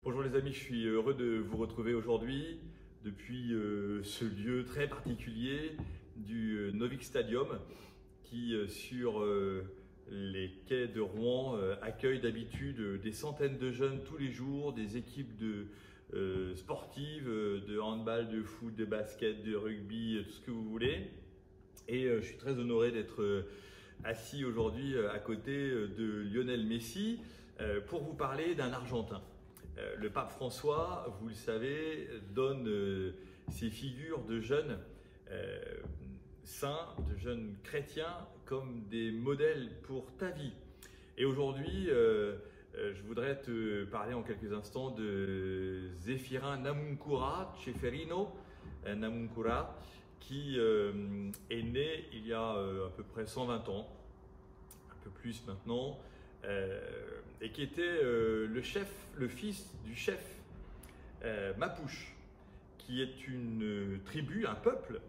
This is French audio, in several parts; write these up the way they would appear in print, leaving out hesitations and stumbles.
Bonjour les amis, je suis heureux de vous retrouver aujourd'hui depuis ce lieu très particulier du Novik Stadium qui sur les quais de Rouen accueille d'habitude des centaines de jeunes tous les jours, des équipes sportives, de handball, de foot, de basket, de rugby, tout ce que vous voulez. Et je suis très honoré d'être assis aujourd'hui à côté de Lionel Messi pour vous parler d'un Argentin. Le pape François, vous le savez, donne ces figures de jeunes saints, de jeunes chrétiens, comme des modèles pour ta vie. Et aujourd'hui, je voudrais te parler en quelques instants de Zéphirin Namuncura Ceferino Namuncura, qui est né il y a à peu près 120 ans, un peu plus maintenant, et qui était le fils du chef Mapuche, qui est une tribu, un peuple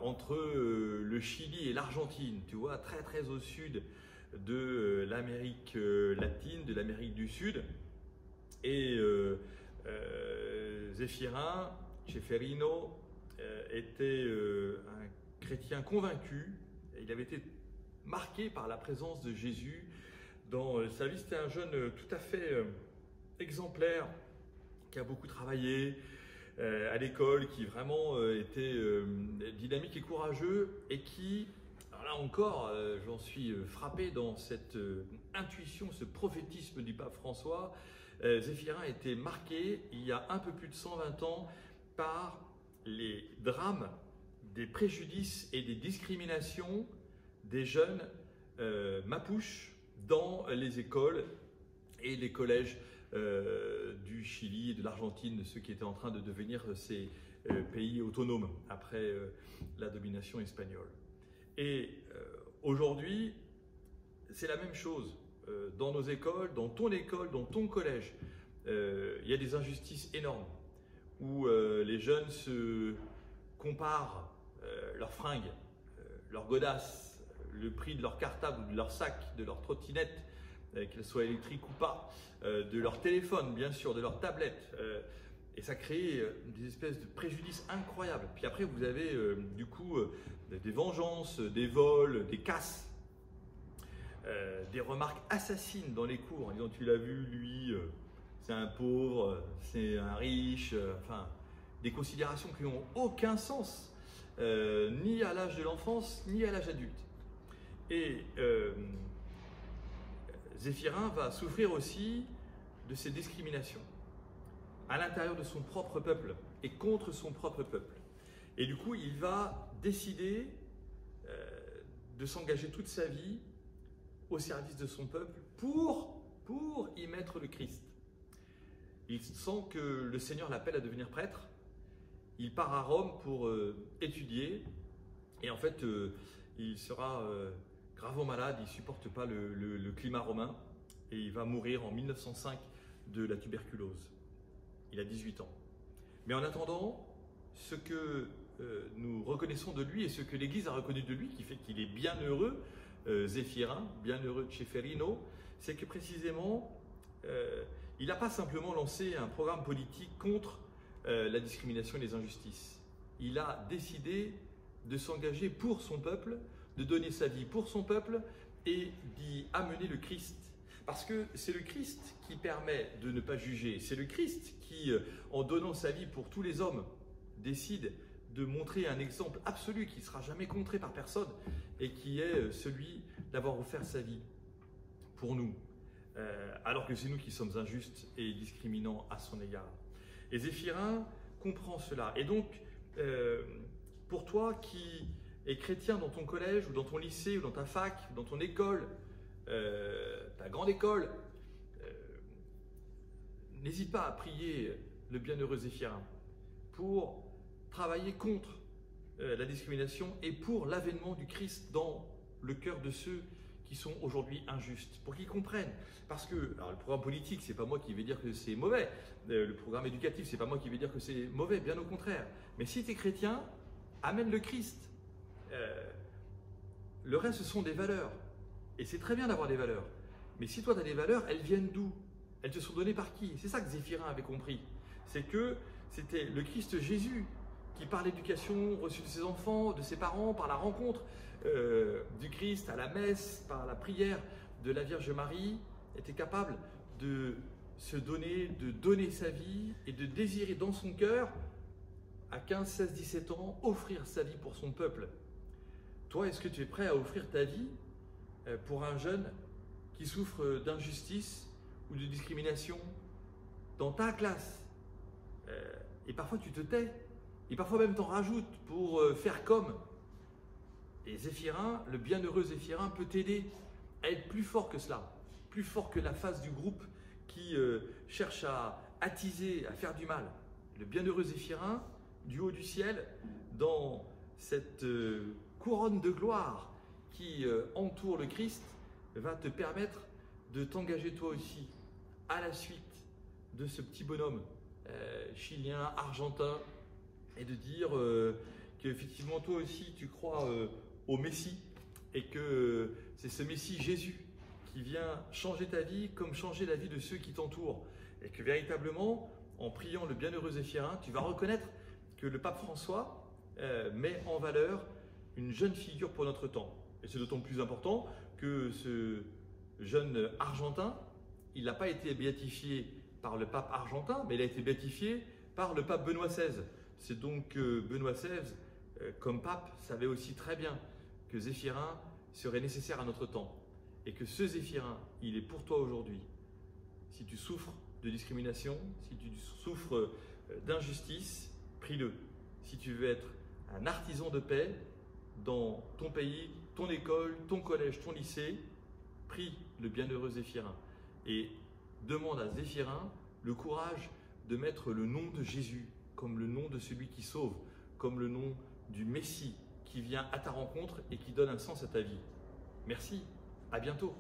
entre le Chili et l'Argentine, tu vois, très très au sud de l'Amérique latine, de l'Amérique du Sud. Et Zéphirin Ceferino était un chrétien convaincu. Il avait été marqué par la présence de Jésus dans sa vie. C'était un jeune tout à fait exemplaire, qui a beaucoup travaillé à l'école, qui vraiment était dynamique et courageux, et qui, alors là encore, j'en suis frappé dans cette intuition, ce prophétisme du pape François. Zéphirin a été marqué il y a un peu plus de 120 ans par les drames, des préjudices et des discriminations des jeunes Mapuches dans les écoles et les collèges du Chili et de l'Argentine, ceux qui étaient en train de devenir ces pays autonomes après la domination espagnole. Et aujourd'hui, c'est la même chose dans nos écoles, dans ton collège. Il y a des injustices énormes où les jeunes se comparent leurs fringues, leurs godasses, le prix de leur cartable ou de leur sac, de leur trottinette, qu'elle soit électrique ou pas, de leur téléphone bien sûr, de leur tablette, et ça crée des espèces de préjudices incroyables. Puis après vous avez du coup des vengeances, des vols, des casses, des remarques assassines dans les cours en disant tu l'as vu lui, c'est un pauvre, c'est un riche, enfin des considérations qui n'ont aucun sens, ni à l'âge de l'enfance ni à l'âge adulte. Et Zéphirin va souffrir aussi de ces discriminations à l'intérieur de son propre peuple et contre son propre peuple. Et du coup, il va décider de s'engager toute sa vie au service de son peuple pour y mettre le Christ. Il sent que le Seigneur l'appelle à devenir prêtre. Il part à Rome pour étudier et en fait, il sera gravement malade, il ne supporte pas le climat romain et il va mourir en 1905 de la tuberculose. Il a 18 ans. Mais en attendant, ce que nous reconnaissons de lui et ce que l'Église a reconnu de lui, qui fait qu'il est bienheureux, Zéphirin, bienheureux Ceferino, c'est que précisément, il n'a pas simplement lancé un programme politique contre la discrimination et les injustices. Il a décidé de s'engager pour son peuple, de donner sa vie pour son peuple et d'y amener le Christ. Parce que c'est le Christ qui permet de ne pas juger. C'est le Christ qui, en donnant sa vie pour tous les hommes, décide de montrer un exemple absolu qui ne sera jamais contré par personne et qui est celui d'avoir offert sa vie pour nous, alors que c'est nous qui sommes injustes et discriminants à son égard. Et Zéphirin comprend cela. Et donc, pour toi qui es chrétien dans ton collège ou dans ton lycée ou dans ta fac, ou dans ton école, ta grande école, n'hésite pas à prier le bienheureux Zéphirin pour travailler contre la discrimination et pour l'avènement du Christ dans le cœur de ceux qui sont aujourd'hui injustes, pour qu'ils comprennent. Parce que alors le programme politique, c'est pas moi qui vais dire que c'est mauvais, le programme éducatif, c'est pas moi qui vais dire que c'est mauvais, bien au contraire. Mais si tu es chrétien, amène le Christ. Le reste, ce sont des valeurs. Et c'est très bien d'avoir des valeurs. Mais si toi, tu as des valeurs, elles viennent d'où? elles te sont données par qui? C'est ça que Zéphirin avait compris. C'est que c'était le Christ Jésus qui, par l'éducation reçue de ses enfants, de ses parents, par la rencontre du Christ à la messe, par la prière de la Vierge Marie, était capable de se donner, de donner sa vie et de désirer dans son cœur, à 15, 16, 17 ans, offrir sa vie pour son peuple. Toi, est-ce que tu es prêt à offrir ta vie pour un jeune qui souffre d'injustice ou de discrimination dans ta classe? Et parfois tu te tais, et parfois même t'en rajoutes pour faire comme. Et Zéphirin, le bienheureux Zéphirin, peut t'aider à être plus fort que cela, plus fort que la face du groupe qui cherche à attiser, à faire du mal. Le bienheureux Zéphirin, du haut du ciel, dans cette couronne de gloire qui entoure le Christ, va te permettre de t'engager toi aussi à la suite de ce petit bonhomme chilien, argentin, et de dire qu'effectivement toi aussi tu crois au Messie et que c'est ce Messie Jésus qui vient changer ta vie comme changer la vie de ceux qui t'entourent, et que véritablement en priant le bienheureux Zéphirin, tu vas reconnaître que le pape François met en valeur une jeune figure pour notre temps. Et c'est d'autant plus important que ce jeune argentin, il n'a pas été béatifié par le pape argentin, mais il a été béatifié par le pape Benoît XVI. C'est donc Benoît XVI, comme pape, savait aussi très bien que Zéphirin serait nécessaire à notre temps. Et que ce Zéphirin, il est pour toi aujourd'hui. Si tu souffres de discrimination, si tu souffres d'injustice, prie-le. Si tu veux être un artisan de paix dans ton pays, ton école, ton collège, ton lycée, prie le bienheureux Zéphirin et demande à Zéphirin le courage de mettre le nom de Jésus comme le nom de celui qui sauve, comme le nom du Messie qui vient à ta rencontre et qui donne un sens à ta vie. Merci, à bientôt.